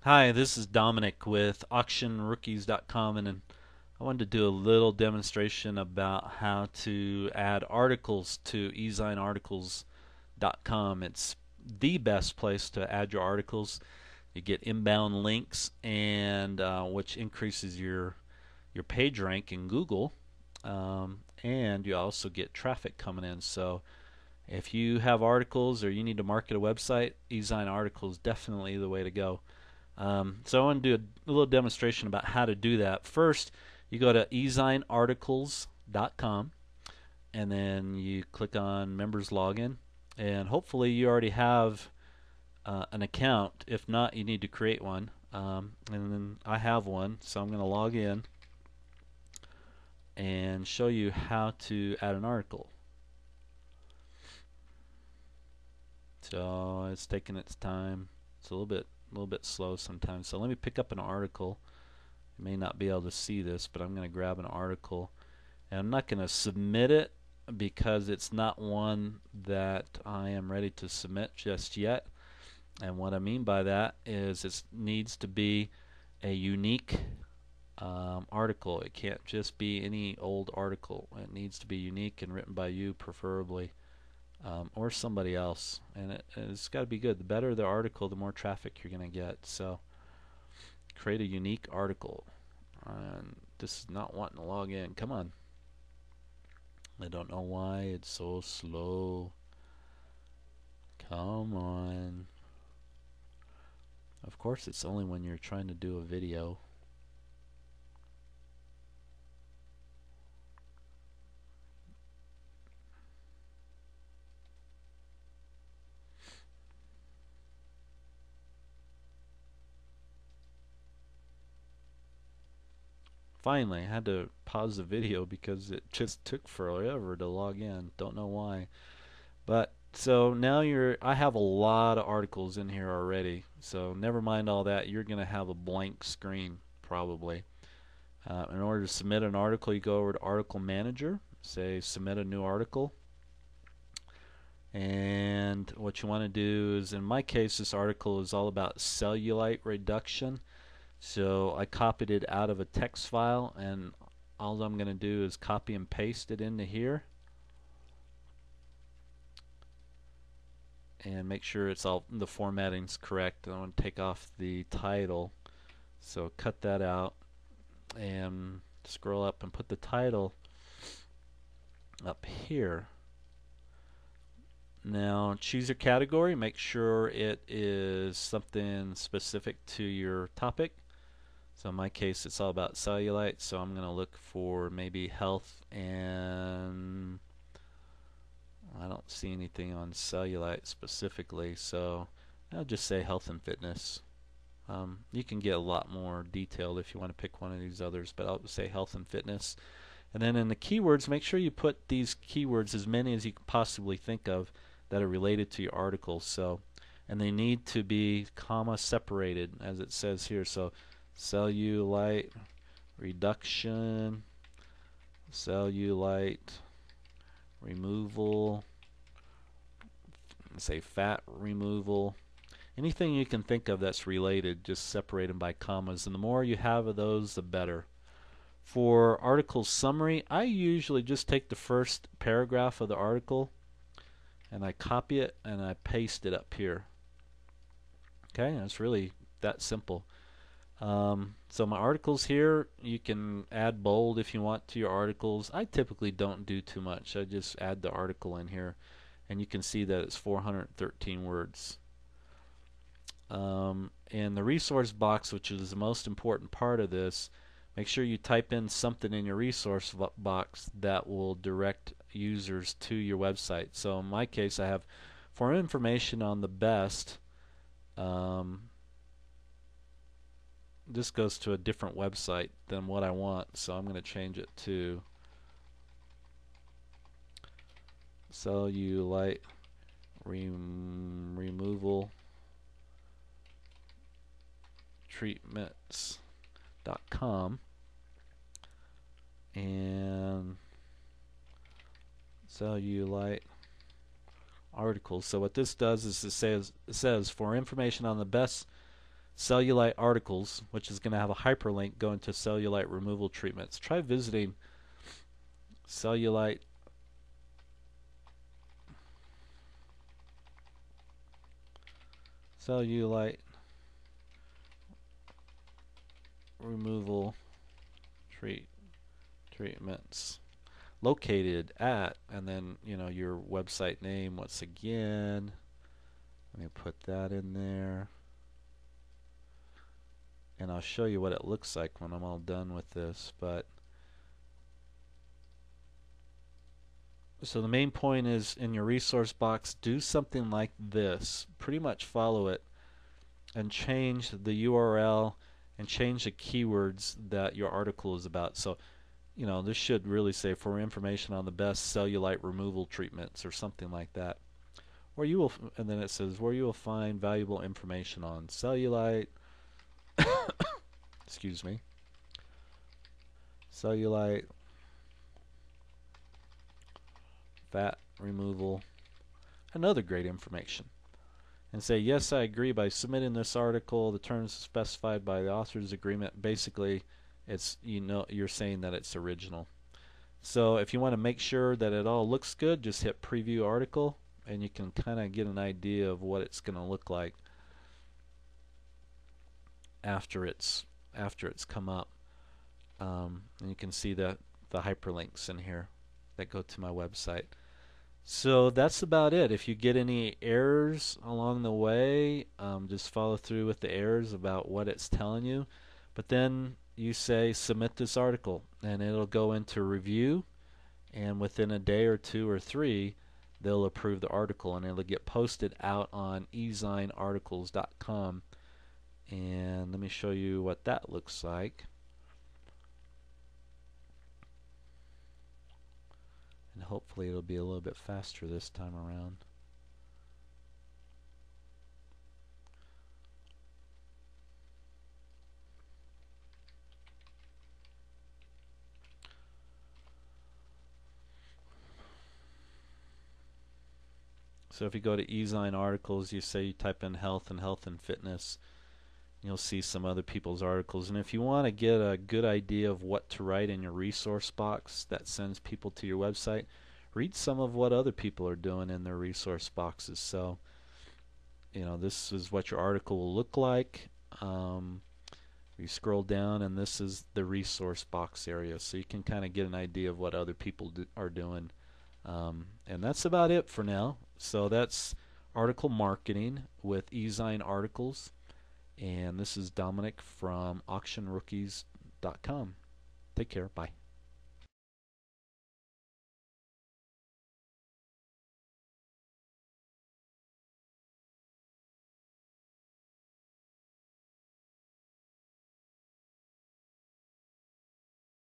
Hi, this is Dominic with AuctionRookies.com, and I wanted to do a little demonstration about how to add articles to ezinearticles.com. It's the best place to add your articles. You get inbound links, and which increases your page rank in Google, and you also get traffic coming in. So if you have articles or you need to market a website, Ezine Articles is definitely the way to go. So I want to do a little demonstration about how to do that. First, you go to ezinearticles.com and then you click on members login, and hopefully you already have an account. If not, you need to create one. And then I have one, so I'm going to log in and show you how to add an article. So it's taking its time. It's a little bit slow sometimes. So let me pick up an article. You may not be able to see this, but I'm going to grab an article, and I'm not going to submit it because it's not one that I am ready to submit just yet. And what I mean by that is it needs to be a unique article. It can't just be any old article. It needs to be unique and written by you, preferably, or somebody else. And it's got to be good. The better the article, the more traffic you're going to get. So create a unique article. And this is not wanting to log in. Come on. I don't know why it's so slow. Come on. Of course, it's only when you're trying to do a video. Finally, I had to pause the video because it just took forever to log in. Don't know why. But so now I have a lot of articles in here already. So never mind all that. You're going to have a blank screen probably. In order to submit an article, you go over to Article Manager, say submit a new article. And what you want to do is, in my case, this article is all about cellulite reduction. So I copied it out of a text file, and all I'm going to do is copy and paste it into here and make sure it's all the formatting's correct. I want to take off the title, so cut that out and scroll up and put the title up here. Now choose your category, make sure it is something specific to your topic. So in my case it's all about cellulite, so I'm going to look for maybe health, and I don't see anything on cellulite specifically, so I'll just say health and fitness. You can get a lot more detailed if you want to pick one of these others, but I'll say health and fitness. And then in the keywords, make sure you put these keywords, as many as you can possibly think of, that are related to your article. So, and they need to be comma separated, as it says here. So cellulite reduction, cellulite removal, say fat removal. Anything you can think of that's related, just separate them by commas, and the more you have of those, the better. For article summary, I usually just take the first paragraph of the article and I copy it and I paste it up here. Okay, it's really that simple. So my articles here, you can add bold if you want to your articles. I typically don't do too much. I just add the article in here, and you can see that it's 413 words. In the resource box, which is the most important part of this, make sure you type in something in your resource box that will direct users to your website. So in my case, I have, for information on the best, this goes to a different website than what I want, so I'm going to change it to cellulite removal treatments.com, and cellulite articles. So what this does is it says for information on the best cellulite articles, which is going to have a hyperlink going to cellulite removal treatments. Try visiting cellulite removal treatments located at, and then your website name once again. Let me put that in there, and I'll show you what it looks like when I'm all done with this. But so the main point is, in your resource box, do something like this. Pretty much follow it and change the URL and change the keywords that your article is about. So this should really say, for information on the best cellulite removal treatments, or something like that. Where you will, and then it says, where you will find valuable information on cellulite, excuse me, cellulite, fat removal, and other great information. And say, yes, I agree by submitting this article, the terms specified by the author's agreement. Basically, it's you're saying that it's original. So if you want to make sure that it all looks good, just hit preview article, and you can kind of get an idea of what it's going to look like after it's come up. And you can see the hyperlinks in here that go to my website. So that's about it. If you get any errors along the way, just follow through with the errors about what it's telling you. But then you say, submit this article, and it'll go into review, and within a day or 2 or 3, they'll approve the article, and it'll get posted out on ezinearticles.com. And let me show you what that looks like. And hopefully it'll be a little bit faster this time around. So if you go to Ezine Articles, you type in health and fitness, you'll see some other people's articles. And if you want to get a good idea of what to write in your resource box that sends people to your website, read some of what other people are doing in their resource boxes. So this is what your article will look like. You scroll down, and this is the resource box area, so you can kind of get an idea of what other people are doing. And that's about it for now. So that's article marketing with Ezine Articles. And this is Dominic from auctionrookies.com. Take care. Bye.